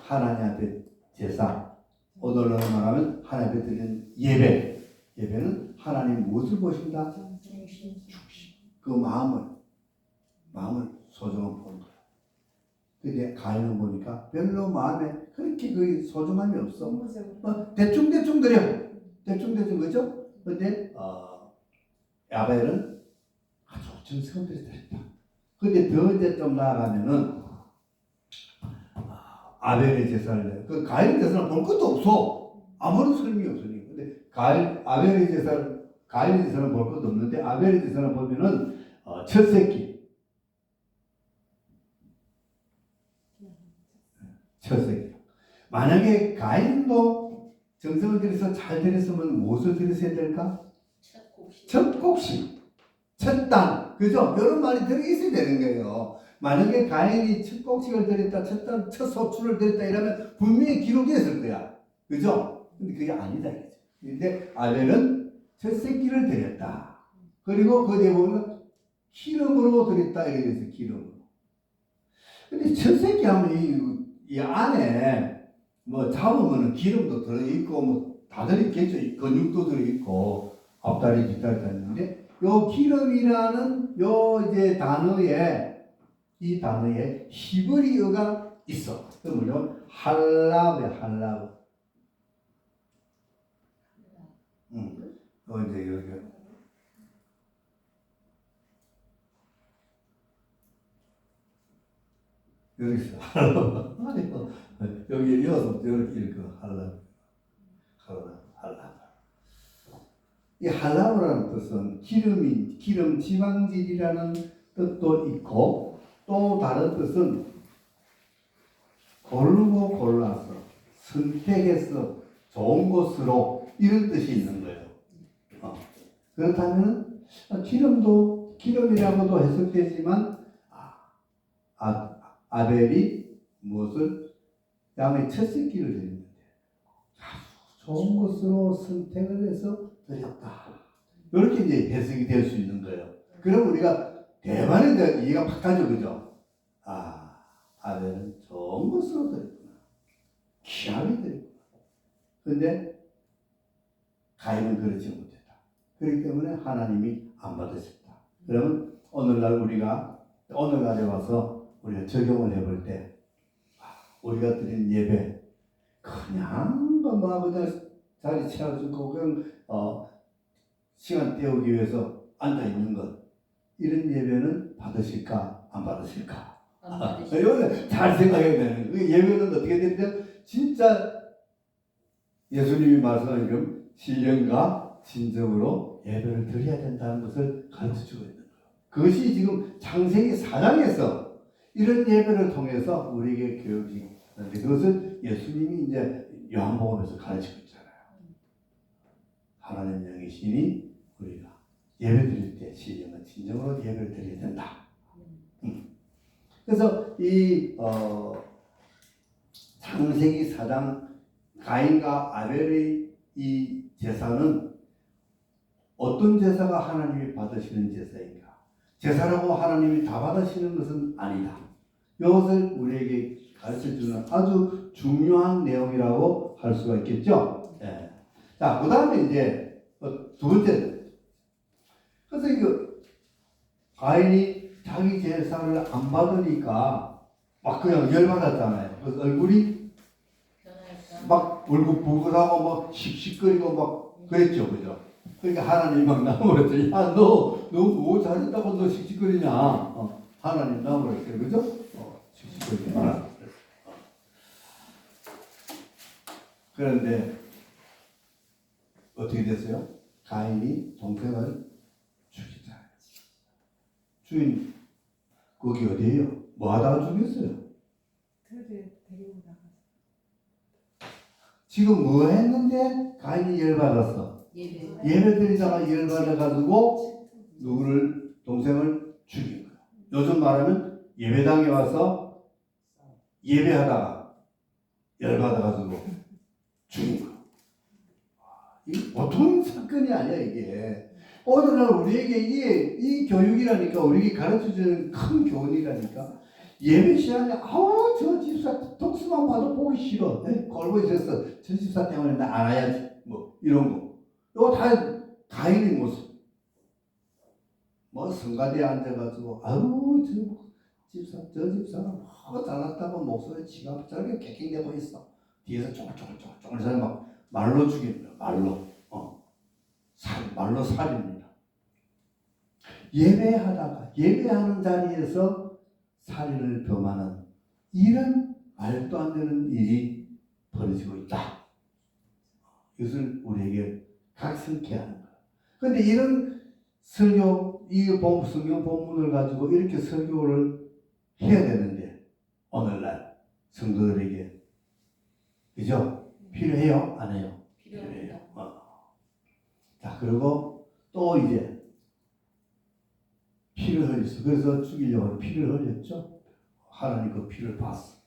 하나님 앞에 제사 오늘로 말하면 하나님 앞에 드리는 예배는 하나님 무엇을 보신다? 중심. 그 마음을 소중한 보는 거야. 근데 가인은 보니까 별로 마음에 그렇게 그 소중함이 없어. 대충 드려. 대충 그죠? 근데 아벨은 아주 정성을 드렸다. 근데 더 이제 좀 나아가면은 아벨의 제사를 그 가인의 제사는 볼 것도 없어. 아무런 소용이 없으니까. 근데 가인의 제사는 볼 것도 없는데 아벨의 제사는 보면은 첫 새끼. 만약에 가인도 정성을 들여서 잘 드렸으면 무엇을 드렸어야 될까? 첫 곡식, 첫 단, 그죠? 이런 말이 들어있어야 되는 거예요. 만약에 가인이 첫 곡식을 드렸다, 첫 단, 첫 소출을 드렸다 이러면 분명히 기록되었을 거야. 그죠? 근데 그게 아니다. 근데 아벨은 첫 새끼를 드렸다. 그리고 거기에 보면 기름으로 드렸다. 이렇게 돼서 기름으로. 근데 첫 새끼 하면 이 안에 뭐 잡으면 기름도 들어있고 뭐 다 들어있겠죠. 근육도 들어있고 앞다리 뒷다리 다 있는데 요 기름이라는 요 이제 이 단어에 히브리어가 있어. 그러면 할라브야 할라브. 이제 여기 있어. 여기 이어서 이렇게 읽어. 할라브. 이 할라브라는 뜻은 기름 지방질이라는 뜻도 있고 또 다른 뜻은 고르고 골라서 선택해서 좋은 것으로 이런 뜻이 있는 거예요. 그렇다면 기름도 기름이라고도 해석되지만 아벨이 무엇을 양의 첫 새끼를 드렸는데 아주 좋은 것으로 선택을 해서 드렸다. 이렇게 이제 해석이 될 수 있는 거예요. 그럼 우리가 대만에 대한 이해가 팍 가죠, 그죠? 아벨은 좋은 것으로 드렸구나. 귀하게 드렸구나. 그런데 가인은 그렇지 못했다. 그렇기 때문에 하나님이 안 받으셨다. 그러면 오늘날에 와서 우리가 적용을 해볼 때 우리가 드린 예배 그냥 자리 채워주고 그냥 시간 때우기 위해서 앉아 있는 것 이런 예배는 받으실까 안 받으실까? 이거는 잘 생각해야 되는 거예요. 예배는 어떻게 되냐? 진짜 예수님이 말씀하신 신령과 진정으로 예배를 드려야 된다는 것을 가르쳐주고 있는 거예요. 그것이 지금 창세기 4장에서 이런 예배를 통해서 우리에게 교육이 되는데 그것을 예수님이 이제 요한복음에서 가르치고 있잖아요. 하나님 영이시니 우리가 예배 드릴 때 신령한 진정으로 예배를 드려야 된다. 그래서 이 창세기 4장 가인과 아벨의 이 제사는 어떤 제사가 하나님이 받으시는 제사인가? 제사라고 하나님이 다 받으시는 것은 아니다. 이것을 우리에게 가르쳐주는 아주 중요한 내용이라고 할 수가 있겠죠. 예. 자, 그 다음에 이제 두 번째. 그래서 이거 가인이 자기 제사를 안 받으니까 막 그냥 열받았잖아요. 그래서 얼굴이 변할까? 막 얼굴 부글하고 막 씩씩거리고 막 그랬죠, 그죠? 그러니까 하나님 막 나무랬더니 야, 너 뭐 잘했다고 너 씩씩거리냐? 하나님 나무랬어요, 그죠? 씩씩거리지 마라. 그런데 어떻게 됐어요? 가인이 동생을 죽이잖아요. 주인 거기 어디예요? 뭐 하다가 죽였어요? 들을 데리고 나가서 지금 뭐 했는데 가인이 열받았어? 예배. 예배 드리다가 열받아가지고 누구를 동생을 죽인 거예요. 요즘 말하면 예배당에 와서 예배하다가 열받아가지고 죽인 거예요. 이 보통 사건이 아니야 이게. 오늘날 우리에게 이 교육이라니까 우리에게 가르쳐주는 큰 교훈이라니까. 예배 시간에 저 집사 독수만 봐도 보기 싫어. 걸고 있었어. 저 집사 때문에 나 안 와야지. 뭐 이런 거. 이거 다 가인의 모습. 뭐 성가대에 앉아가지고 저 집사는 뭐 잘났다고 목소리 지가 저렇게 객객대고 있어. 뒤에서 쪼글쪼글 사람 막 말로 죽입니다. 말로. 말로 살입니다. 예배하는 자리에서 살인을 범하는 이런 말도 안 되는 일이 벌어지고 있다. 이것을 우리에게 각성케 하는 거야. 그런데 이런 설교, 이 성경 본문을 가지고 이렇게 설교를 해야 되는데 오늘날 성도들에게 그죠? 필요해요? 안 해요? 필요합니다. 자, 그리고 또 이제 피를 흘렸어. 그래서 죽이려고 피를 흘렸죠. 하나님 그 피를 봤어.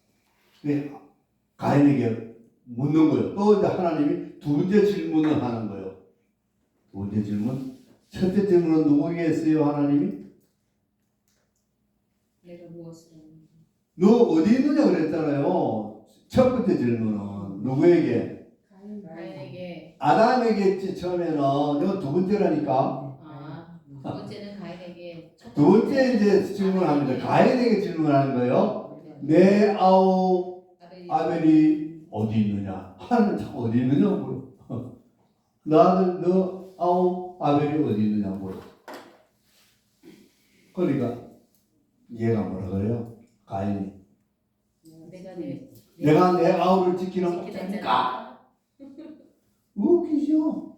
가인에게 묻는 거예요. 또 이제 하나님이 두 번째 질문을 하는 거예요. 두 번째 질문. 첫째 질문은 누구에게 했어요, 하나님이? 내가 무엇을 너 어디 있느냐 그랬잖아요. 첫 번째 질문은 누구에게? 가인에게. 아담에게 했지 처음에는. 이건 두 번째라니까. 두 번째는 가인에게. 두 번째 이제 질문합니다. 가인에게 질문하는 거예요. 내 아우 아벨이 어디 있느냐? 하나님 참 어디 있느냐고요. 너 아들 너 아우 아벨이 어디 있느냐고요. 그러니까 얘가 뭐라 그래요? 가인이 내가 내 아우를 지키는 목자니까. 웃기죠?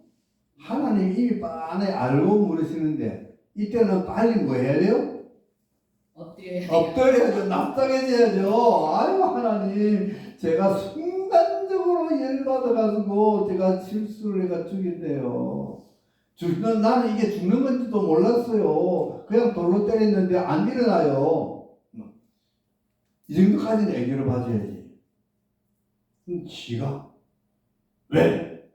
하나님 이미 빤히 알고 물으시는데 이때는 빨리 뭐 해야 돼요? 엎드려야죠. 납작해져야죠. 아유 하나님 제가 순간적으로 열받아가지고 제가 실수를 해가 죽인대요. 나는 이게 죽는 건지도 몰랐어요. 그냥 돌로 때렸는데 안 일어나요. 이 정도까지는 애교를 봐줘야지. 지가 왜?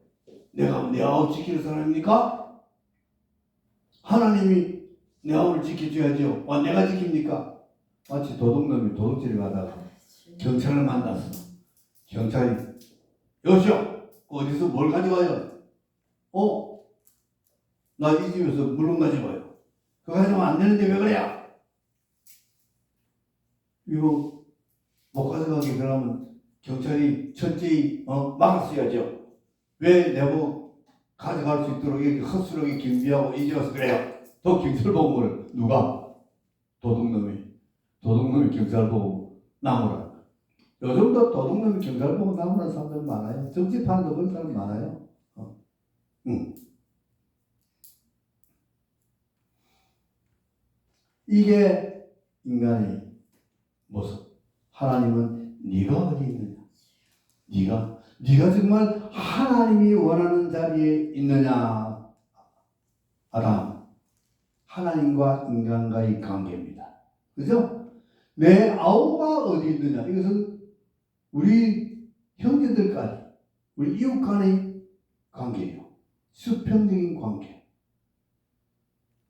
내가 내 아우 지키는 사람입니까? 하나님이 내 아우를 지켜줘야죠. 내가 지킵니까? 마치 도둑놈이 도둑질을 가다가 경찰을 만났어. 경찰이 여보시오 어디서 뭘 가져와요? 나 이 집에서 물건 가져와요. 그거 가져오면 안 되는데 왜 그래요? 이거 못 가져가게 그러면 경찰이 철저히 막았어야죠. 왜 내고 가져갈 수 있도록 이렇게 헛수록이 경비하고 이제 와서 그래요? 또 경찰 보고 그래. 누가? 도둑놈이 경찰 보고 나무라. 요즘도 도둑놈이 경찰 보고 나무라는 사람들 많아요. 정치판도 그런 사람 많아요. 이게 인간의 모습. 하나님은 네가 어디 있느냐? 네가 정말 하나님이 원하는 자리에 있느냐? 아담, 하나님과 인간과의 관계입니다. 그죠? 내 아우가 어디 있느냐? 이것은 우리 형제들까지, 우리 이웃 간의 관계예요. 수평적인 관계.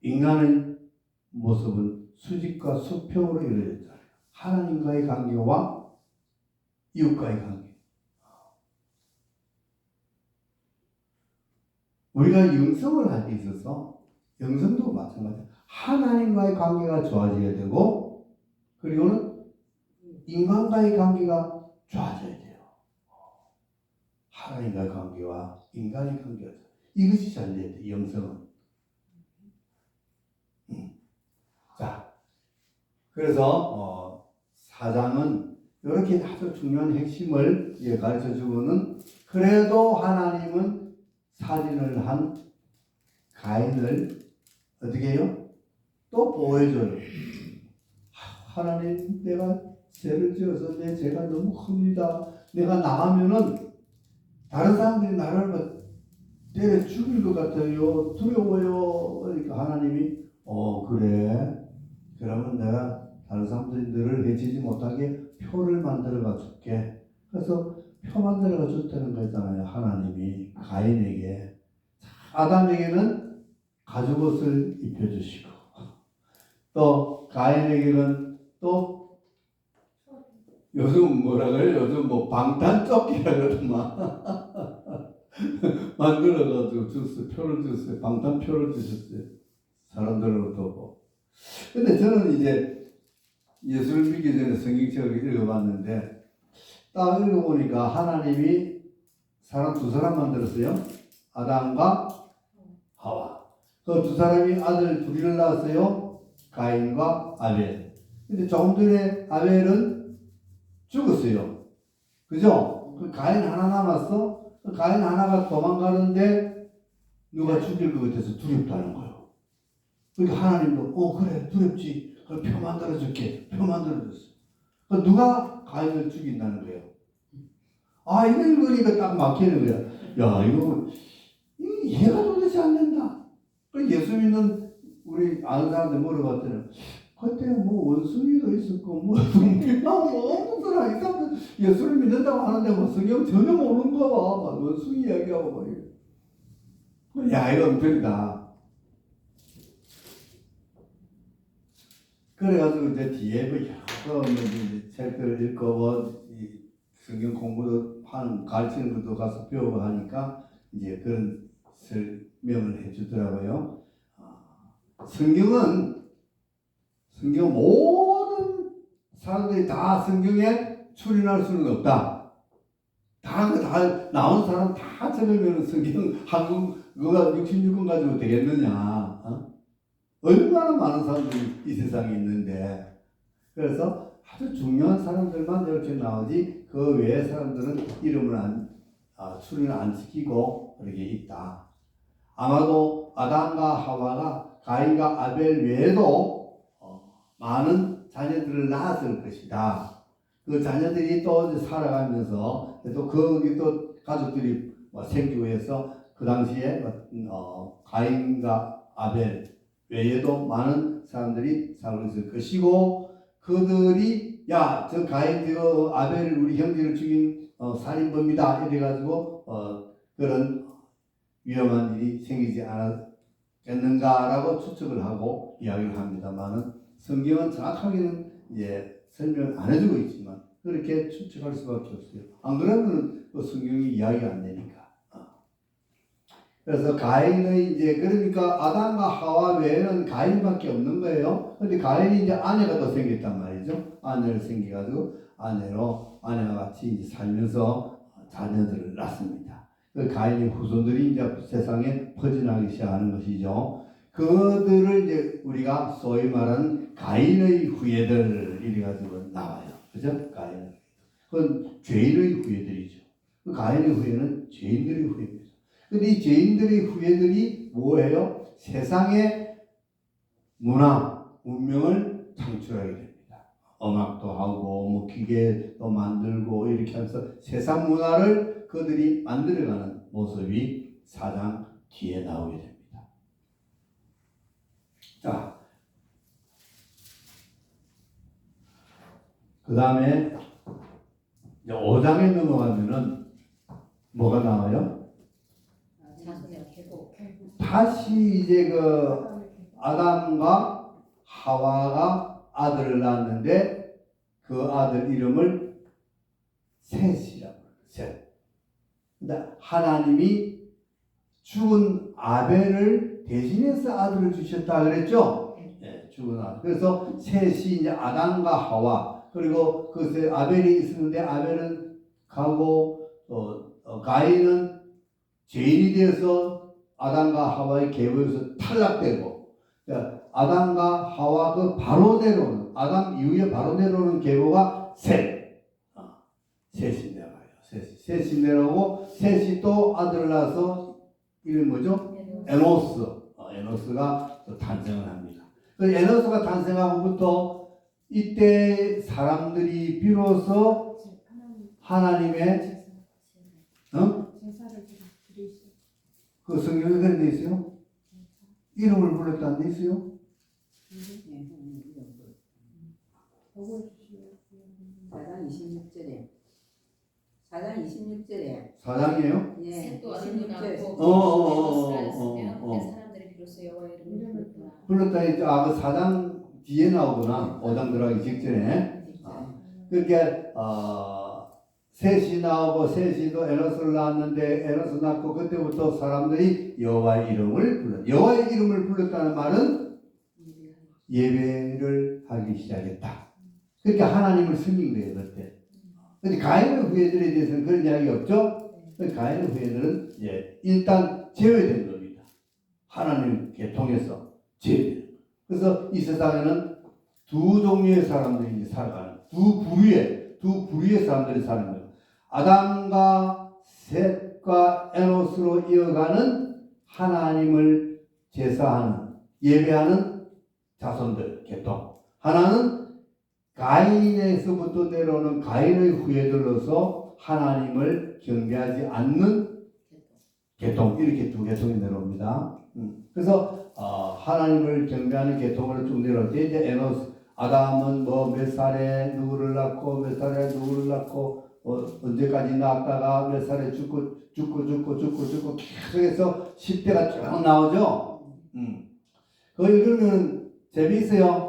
인간의 모습은 수직과 수평으로 이루어졌잖아요. 하나님과의 관계와 이웃과의 관계. 우리가 영성을 할 때 있어서 영성도 마찬가지예요. 하나님과의 관계가 좋아져야 되고, 그리고는 인간과의 관계가 좋아져야 돼요. 하나님과의 관계와 인간의 관계가 이것이 잘 돼야 돼요. 영성은. 자, 그래서 4장은 이렇게 아주 중요한 핵심을 가르쳐 주고는, 그래도 하나님은 살인을 한 가인을 어떻게 해요? 또 보호해줘요. 하나님, 내가 죄를 지어서 내 죄가 너무 큽니다. 내가 나가면은 다른 사람들이 나를 때려 죽일 것 같아요. 두려워요. 그러니까 하나님이 그래. 그러면 내가 다른 사람들이 너를 해치지 못하게 표를 만들어가 줄게. 그래서 표 만들어가 줬다는 거 있잖아요. 하나님이 가인에게. 아담에게는 가죽옷을 입혀주시고, 또 가인에게는 또 요즘 뭐라 그래요? 요즘 뭐 방탄조끼라 그러더만 만들어가지고 줬어요. 표를 줬어요. 방탄표를 주셨어요. 사람들로부터 뭐. 근데 저는 이제 예수를 믿기 전에 성경책을 읽어봤는데, 딱 읽어보니까 하나님이 사람 두 사람 만들었어요. 아담과 하와. 그 두 사람이 아들 둘을 낳았어요. 가인과 아벨. 근데 조금 전에 아벨은 죽었어요. 그죠? 그 가인 하나 남았어. 그 가인 하나가 도망가는데 누가 죽일 것 같아서 두렵다는 거예요. 그러니까 하나님도 그래 두렵지. 그럼 표 만들어줄게. 표 만들어줬어. 그 누가 가인을 죽인다는 거예요. 이거 읽으니까 딱 막히는 거야. 야, 이거 이해가 도대체 안 된다. 그 예수 믿는 우리 아는 사람들 물어봤더니, 그때 뭐 원숭이도 있었고 뭐 없는 사람 이 사람들 예수를 믿는다고 하는데 뭐 성경 전혀 모르는가 봐. 막 원숭이 이야기하고 막 이래. 야, 이거 엉터리다. 그래가지고 이제 뒤에 뭐 여러 책들 읽고 뭐 성경 공부도 하는 가르치는 것도 가서 배우고 하니까 이제 그런 설명을 해주더라고요. 성경 모든 사람들이 다 성경에 출연할 수는 없다. 다 나온 사람 다 적으면 성경 한국어가 66권 가지고 되겠느냐? 얼마나 많은 사람들이 이 세상에 있는데. 그래서 아주 중요한 사람들만 이렇게 나오지 그 외의 사람들은 이름을 출연을 안 시키고 그렇게 있다. 아마도 아담과 하와가 가인과 아벨 외에도 많은 자녀들을 낳았을 것이다. 그 자녀들이 또 살아가면서 또 거기 또 가족들이 생기고 해서 그 당시에 가인과 아벨 외에도 많은 사람들이 살고 있을 것이고, 그들이 저 가인 저 아벨 우리 형제를 죽인 살인범이다 이래가지고 그런 위험한 일이 생기지 않았겠는가라고 추측을 하고 이야기를 합니다만은, 성경은 정확하게는 설명을 안 해주고 있지만 그렇게 추측할 수밖에 없어요. 안 그러면 성경이 이야기가 안 되니까. 그래서 가인의 그러니까 아담과 하와 외에는 가인밖에 없는 거예요. 근데 가인이 이제 아내가 더 생겼단 말이죠. 아내를 생겨가지고 아내와 같이 이제 살면서 자녀들을 낳습니다. 그 가인의 후손들이 이제 세상에 퍼져나가기 시작하는 것이죠. 그들을 이제 우리가 소위 말하는 가인의 후예들 이래가지고 나와요. 그죠? 가인. 그건 죄인의 후예들이죠. 그 가인의 후예는 죄인들의 후예입니다. 근데 이 죄인들의 후예들이 뭐예요? 세상의 문화, 운명을 창출하게 됩니다. 음악도 하고, 뭐 기계도 만들고, 이렇게 하면서 세상 문화를 그들이 만들어가는 모습이 4장 뒤에 나오게 됩니다. 자, 그 다음에 5장에 넘어가면은 뭐가 나와요? 자손의 계보. 다시 이제 그 아담과 하와가 아들을 낳았는데 그 아들 이름을 셋이라고 해요. 셋. 근데 하나님이 죽은 아벨을 대신해서 아들을 주셨다 그랬죠? 네, 죽은 아들. 그래서 셋이 이제 아담과 하와 그리고 그 아벨이 있었는데 아벨은 가고 가인은 죄인이 되어서 아담과 하와의 계보에서 탈락되고 그러니까 아담과 하와 그 바로 내려오는 아담 이후에 바로 내려오는 계보가 셋. 셋이 내려가요. 셋이 내려오고 셋이 또 아들을 낳아서 이름 뭐죠? 에노스. 에노스가 또 탄생을 합니다. 그 에노스가 탄생하고부터 이때 사람들이 비로소 하나님의 제사를 드리시. 그 성경에 그런 데 있어요? 이름을 불렀다는 데 있어요? 보고 주시오. 4장 26절에 4장 26절에 4장이에요? 예, 셋도 아들도 26절 낳고 에노스라였으며 그때 사람들이 비로소 여호와의 이름을 불렀더라. 불렀다 했죠. 그 4장 뒤에 나오구나. 5장 들어가기 직전에. 그렇게 셋이 나오고 셋이도 에노스를 낳았는데 에노스 낳고 그때부터 사람들이 여호와의 이름을 불렀. 여호와의 이름을 불렀다는 말은 예배를 하기 시작했다. 그렇게 하나님을 섬긴 거예요 그때. 근데 가인의 후예들에 대해서는 그런 이야기 없죠. 가인의 후예들은 일단 제외된 겁니다. 하나님께 통해서 제외된. 그래서 이 세상에는 두 종류의 사람들이 살아가는 두 부류의 사람들이 사는 거예요. 아담과 셋과 에노스로 이어가는 하나님을 제사하는 예배하는 자손들 계통. 하나는 가인에서부터 내려오는 가인의 후예들로서 하나님을 경배하지 않는 계통. 이렇게 두 계통이 내려옵니다. 그래서 하나님을 경배하는 계통으로 쭉 내려올 때 이제 에노스 아담은 뭐 몇 살에 누구를 낳고 몇 살에 누구를 낳고 언제까지 낳았다가 몇 살에 죽고 계속해서 10대가 쭉 나오죠. 그거 읽으면 재미있어요.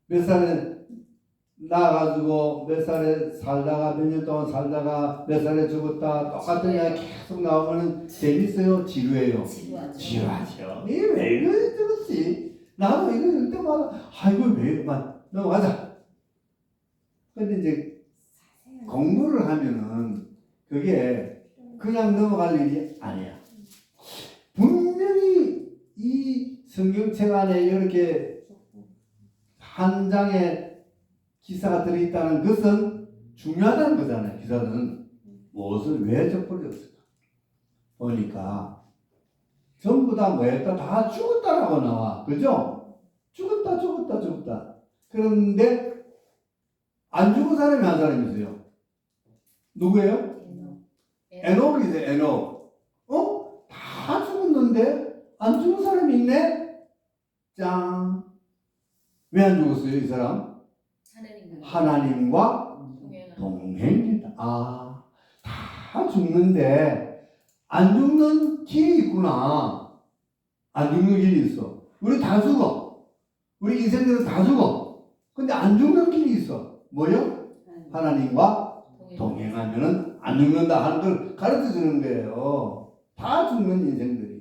몇 살에 나가지고 몇 살에 살다가 몇 년 동안 살다가 몇 살에 죽었다 똑같은 이야기 계속 나오면 재밌어요? 지루해요? 지루하죠. 이게 왜 이러지? 나도 이거 읽을 때마다 이거 왜 넘어가자. 근데 이제 공부를 하면은 그게 그냥 넘어갈 일이 아니야. 분명히 이 성경책 안에 이렇게 한 장에 기사가 들어있다는 것은 중요하다는 거잖아요. 기사는 무엇을 왜 적버렸을까? 보니까 전부 다 뭐였다? 다 죽었다라고 나와. 그죠? 죽었다. 그런데 안 죽은 사람이 한 사람이 있어요. 누구예요? 에녹이죠. 에녹. 다 죽었는데 안 죽은 사람이 있네? 짱. 왜 안 죽었어요, 이 사람? 하나님과 동행이다. 다 죽는데 안 죽는 길이 있구나. 안 죽는 길이 있어. 우리 다 죽어. 우리 인생들은 다 죽어. 근데 안 죽는 길이 있어. 뭐요? 하나님과 동행하면은 안 죽는다 하는 걸 가르쳐 주는 거예요. 다 죽는 인생들이.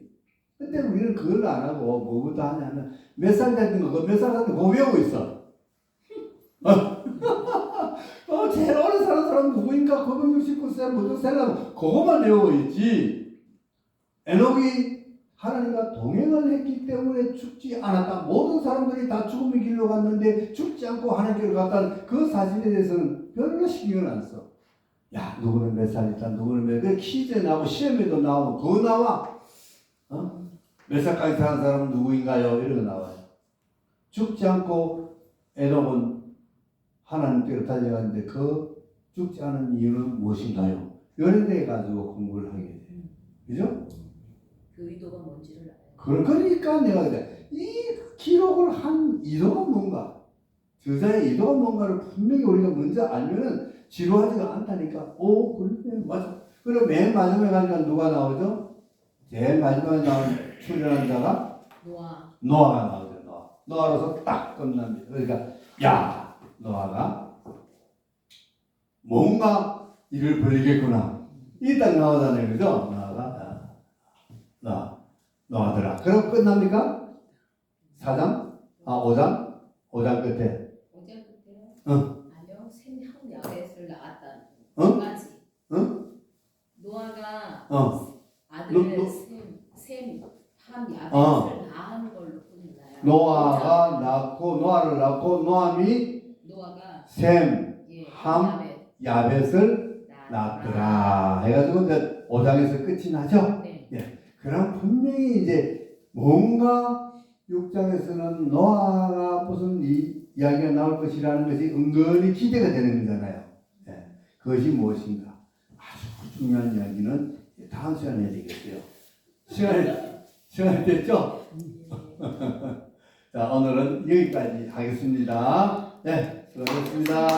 근데 우리는 그걸 안 하고 뭐부터 하냐면 몇 살 됐든 몇 살 됐든 그거 외우고 있어. 제일 오래 사는 사람 누구인가? 969세 무슨 세라고 그거만 외우고 있지. 에녹이 하나님과 동행을 했기 때문에 죽지 않았다. 모든 사람들이 다 죽음의 길로 갔는데 죽지 않고 하나님께로 갔다는 그 사실에 대해서는 별로 신경을 안 써. 야, 누구는 몇 살이다, 누구는 몇 살, 퀴즈에 나오고 시험에도 나오고 그거 나와. 몇 살까지 사는 사람은 누구인가요? 이런 거 나와요. 죽지 않고 에녹은 하나님께로 달려가는데 그 죽지 않은 이유는 무엇인가요? 이런 데 가지고 공부를 하게 돼요. 그죠? 그 의도가 뭔지를 알아요. 그러니까 내가 이제 이 기록을 한 의도가 뭔가, 저자의 의도가 뭔가를 분명히 우리가 먼저 알면은 지루하지가 않다니까. 오, 그래, 맞아. 그럼 맨 마지막에 가니까 누가 나오죠? 제일 마지막에 출연한 자가 노아가 나오죠. 노아로서 딱 끝납니다. 그러니까 야, 노아가 뭔가 일을 벌이겠구나. 이 딱 나오잖아요, 그죠? 노아더라. 그럼 끝납니까? 4장? 5장? 5장 끝에. 5장 끝에 응. 아니요, 샘, 함, 야벳을 낳았다. 응? 두 가지. 응? 노아가 너- 아들을 샘, 함, 야벳을 낳은 걸로 끝나요. 노아가 낳고, 노아를 낳고, 노아가 셈, 예, 함, 야벳 야벳을 낳더라. 해가지고 이제 5장에서 끝이 나죠? 네. 그럼 분명히 이제 뭔가 6장에서는 노아가 무슨 이야기가 나올 것이라는 것이 은근히 기대가 되는 거잖아요. 네. 그것이 무엇인가? 아주 중요한 이야기는 다음 시간에 해야 되겠어요. 시간이 됐죠? 자, 오늘은 여기까지 하겠습니다. 네, 수고하셨습니다.